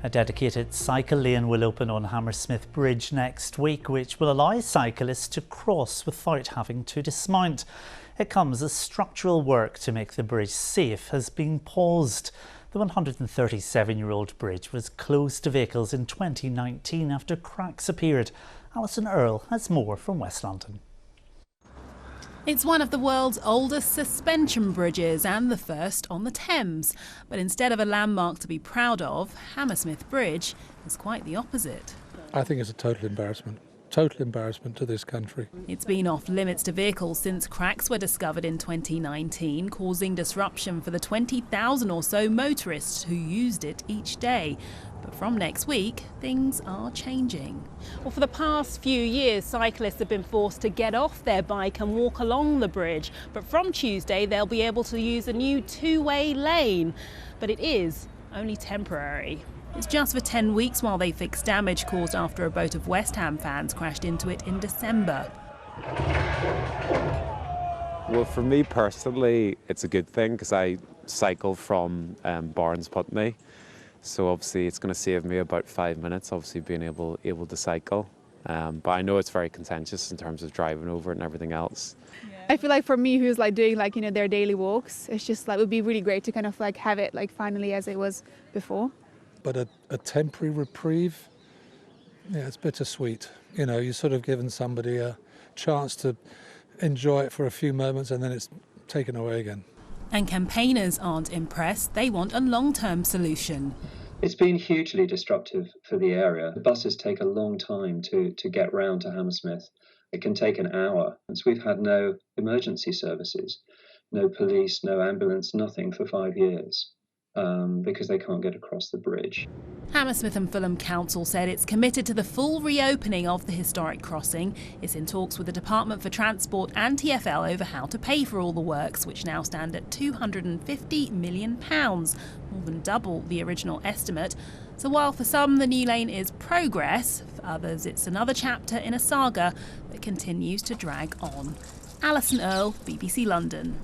A dedicated cycle lane will open on Hammersmith Bridge next week, which will allow cyclists to cross without having to dismount. It comes as structural work to make the bridge safe has been paused. The 137-year-old bridge was closed to vehicles in 2019 after cracks appeared. Alison Earle has more from West London. It's one of the world's oldest suspension bridges and the first on the Thames. But instead of a landmark to be proud of, Hammersmith Bridge is quite the opposite. I think it's a total embarrassment to this country. It's been off limits to vehicles since cracks were discovered in 2019, causing disruption for the 20,000 or so motorists who used it each day. But from next week, things are changing. Well, for the past few years, cyclists have been forced to get off their bike and walk along the bridge. But from Tuesday, they'll be able to use a new two-way lane. But it is only temporary. It's just for 10 weeks while they fix damage caused after a boat of West Ham fans crashed into it in December. Well, for me personally, it's a good thing because I cycle from Barnes Putney. So obviously it's going to save me about 5 minutes, obviously being able to cycle. But I know it's very contentious in terms of driving over it and everything else. I feel like for me who's doing their daily walks, it's just it would be really great to kind of have it finally as it was before. But a temporary reprieve, yeah, it's bittersweet. You know, you're sort of giving somebody a chance to enjoy it for a few moments and then it's taken away again. And campaigners aren't impressed. They want a long-term solution. It's been hugely disruptive for the area. The buses take a long time to get round to Hammersmith. It can take an hour. And so we've had no emergency services, no police, no ambulance, nothing for 5 years. Because they can't get across the bridge. Hammersmith and Fulham Council said it's committed to the full reopening of the historic crossing. It's in talks with the Department for Transport and TfL over how to pay for all the works, which now stand at £250 million, more than double the original estimate. So while for some the new lane is progress, for others it's another chapter in a saga that continues to drag on. Alison Earle, BBC London.